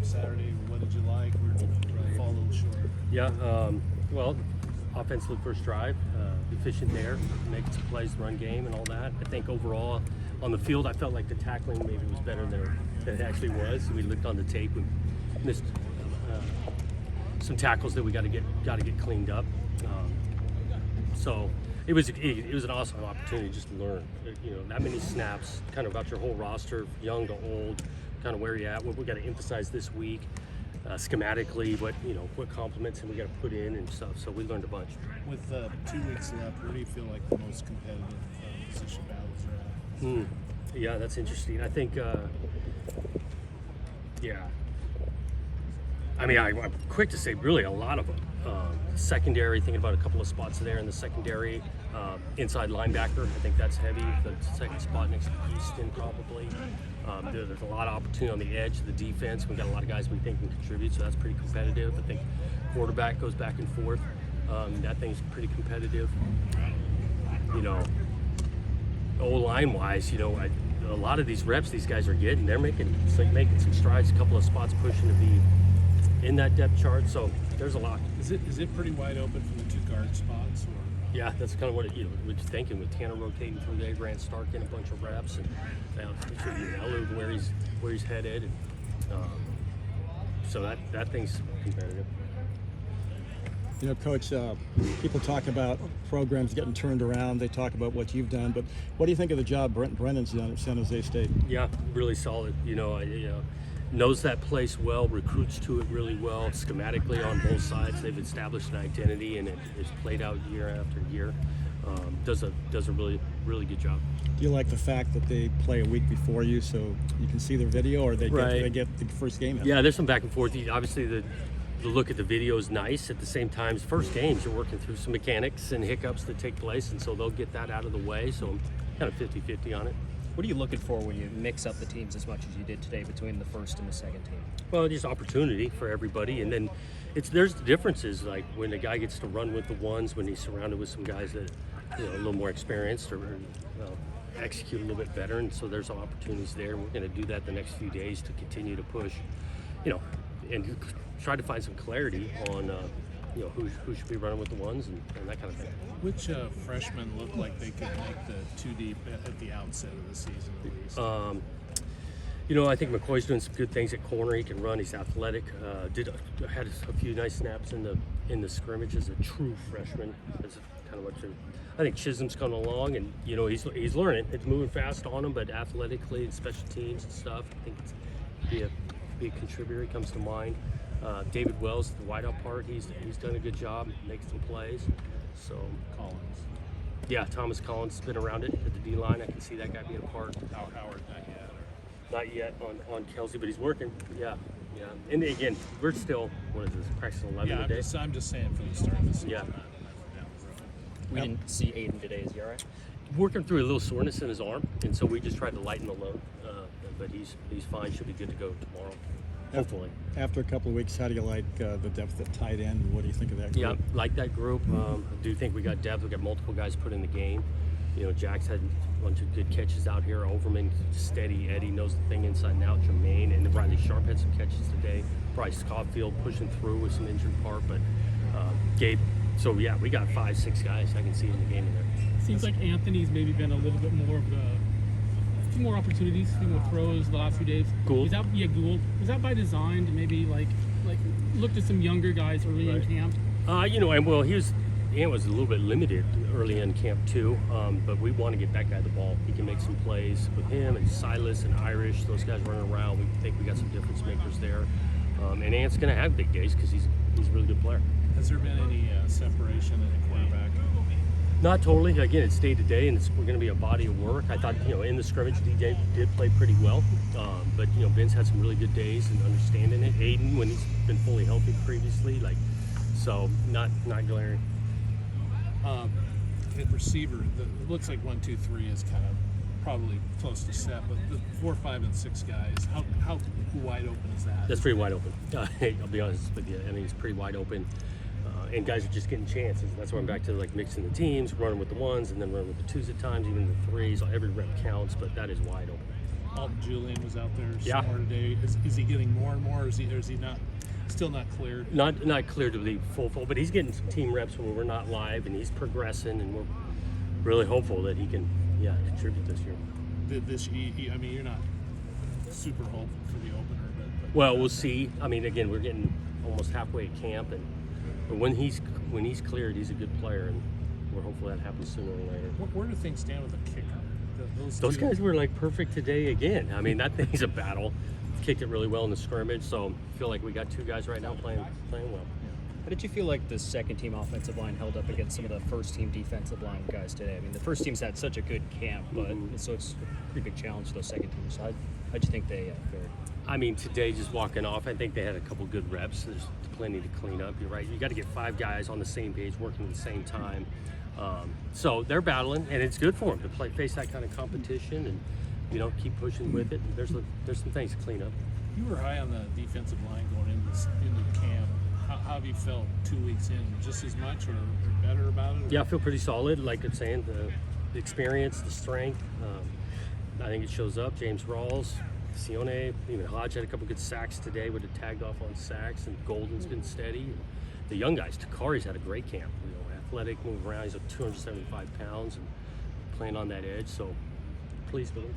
Saturday. What did you like? We're fall a little short. Yeah, well, offense with first drive, efficient there, making some plays, run game, and all that. I think overall on the field, I felt like the tackling maybe was better than it actually was. We looked on the tape, we missed some tackles that we got to get cleaned up. So it was an awesome opportunity just to learn, that many snaps, kind of about your whole roster, young to old, kind of where you're at, what we got to emphasize this week. Schematically, what complements and we got to put in and stuff. So we learned a bunch. With 2 weeks left, where do you feel like the most competitive position battles are at? Yeah, that's interesting. I think, I'm quick to say really a lot of them. Secondary, thinking about a couple of spots there in the secondary. Inside linebacker, I think that's heavy. The second spot next to Houston probably. There's a lot of opportunity on the edge of the defense. We've got a lot of guys we think can contribute, so that's pretty competitive. I think quarterback goes back and forth. That thing's pretty competitive. O-line wise, a lot of these reps these guys are getting, they're making some strides, a couple of spots pushing to be in that depth chart, so there's a lot. Is it pretty wide open for the 2 guard spots? Or? Yeah, that's kind of what we're thinking with Tanner rotating through there, Grant Stark in a bunch of reps, and it should be Elu where he's headed. And, so that thing's competitive. Coach, people talk about programs getting turned around. They talk about what you've done, but what do you think of the job Brent Brennan's done at San Jose State? Yeah, really solid. Knows that place well, recruits to it really well, schematically on both sides. They've established an identity, and it is played out year after year. Does a really, really good job. Do you like the fact that they play a week before you so you can see their video, or they get the first game? Yeah, there's some back and forth. Obviously, the look at the video is nice. At the same time, first games, you're working through some mechanics and hiccups that take place, and so they'll get that out of the way. So I'm kind of 50-50 on it. What are you looking for when you mix up the teams as much as you did today between the first and the second team? Well, just opportunity for everybody, and then there's the differences, like when a guy gets to run with the ones, when he's surrounded with some guys that a little more experienced or execute a little bit better, and so there's some opportunities there. We're going to do that the next few days to continue to push, and try to find some clarity on who should be running with the ones and that kind of thing. Which freshmen look like they could make the 2 deep at the outset of the season at least? I think McCoy's doing some good things at corner. He can run. He's athletic. Had a few nice snaps in the scrimmage as a true freshman. That's kind of what I think Chisholm's coming along, and he's learning. It's moving fast on him, but athletically and special teams and stuff, I think it's be a contributor. He comes to mind. David Wells, the wideout part, he's done a good job, making some plays. So Collins. Yeah, Thomas Collins has been around it at the D line. I can see that guy being a part. Howard, Not yet on Kelsey, but he's working. Yeah. And again, we're still practicing 11 a day. I'm just saying for the start of the season. Yeah. We didn't see Aiden today. Is he all right? Working through a little soreness in his arm, and so we just tried to lighten the load. But he's fine. Should be good to go tomorrow. Hopefully. After a couple of weeks, how do you like the depth at tight end? What do you think of that group? Yeah, like that group. I do think we got depth. We got multiple guys put in the game. Jack's had a bunch of good catches out here. Overman, steady. Eddie knows the thing inside and out. Jermaine and Riley Sharp had some catches today. Bryce Caulfield pushing through with some injured part, but Gabe. So yeah, we got 5-6 guys I can see in the game in there. Seems like Anthony's maybe been a little bit more of a few more opportunities, a few more throws the last few days. Gould? Gould. Was that by design to maybe like look at some younger guys early in camp? Ant was a little bit limited early in camp too, but we want to get that guy the ball. He can make some plays with him and Silas and Irish, those guys running around. We think we got some difference makers there. And Ant's going to have big days because he's a really good player. Has there been any separation in the quarterback? Not totally. Again, it's day to day, and we're going to be a body of work. I thought, in the scrimmage, DJ did play pretty well, but Ben's had some really good days and understanding it. Aiden, when he's been fully healthy previously, so not glaring. At receiver, it looks like 1, 2, 3 is kind of probably close to set, but the 4, 5, and 6 guys, how wide open is that? That's pretty wide open. I'll be honest with you. I mean, it's pretty wide open. And guys are just getting chances. That's why I'm back to mixing the teams, running with the ones, and then running with the twos at times, even the threes. Every rep counts, but that is wide open. Alton Julian was out there Yeah. somewhere today. Is he getting more and more, or is he not still not cleared? Not clear to be full, but he's getting some team reps when we're not live, and he's progressing, and we're really hopeful that he can contribute this year. I mean, you're not super hopeful for the opener, but Well, we'll see. I mean, again, we're getting almost halfway at camp, but when he's cleared, he's a good player, and we're hopeful that happens sooner or later. where do things stand with the kicker? Those two- guys were like perfect today again. I mean, that thing's a battle. Kicked it really well in the scrimmage, so I feel like we got two guys right now playing well. How did you feel like the second team offensive line held up against some of the first team defensive line guys today? I mean, the first team's had such a good camp, but so it's a pretty big challenge for those second teams. How'd you think they fared? I mean, today just walking off, I think they had a couple good reps. There's plenty to clean up. You're right. You got to get 5 guys on the same page, working at the same time. So they're battling, and it's good for them to face that kind of competition, and keep pushing with it. There's some things to clean up. You were high on the defensive line going into camp. How have you felt 2 weeks in? Just as much or better about it? Or? Yeah, I feel pretty solid. Like I'm saying, the experience, the strength. I think it shows up. James Rawls, Sione, even Hodge had a couple good sacks today. Would have tagged off on sacks, and Golden's been steady. The young guys, Takari's had a great camp. Athletic, move around. He's like 275 pounds and playing on that edge. So pleased with him.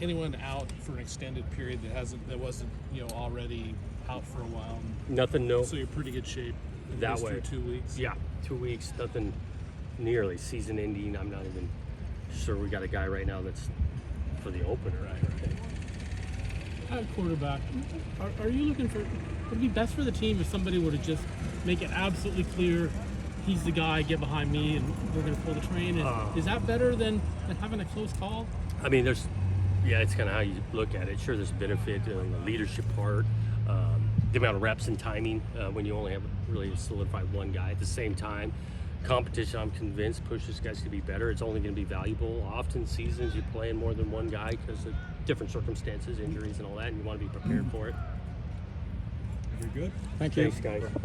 Anyone out for an extended period that wasn't already out for a while? Nothing. No. So you're pretty good shape. at That least way. for 2 weeks. Yeah, 2 weeks. Nothing nearly season ending. I'm not even sure we got a guy right now that's for the opener. At quarterback, are you looking for? Would it be best for the team if somebody were to just make it absolutely clear he's the guy, get behind me, and we're going to pull the train? Is that better than having a close call? I mean, it's kind of how you look at it. Sure, there's benefit on the leadership part, the amount of reps and timing when you only have really solidified one guy. At the same time, competition, I'm convinced, pushes guys to be better. It's only going to be valuable. Often seasons you're playing more than one guy because of different circumstances, injuries and all that, and you want to be prepared for it. Very good. Thank you. Thanks, guys.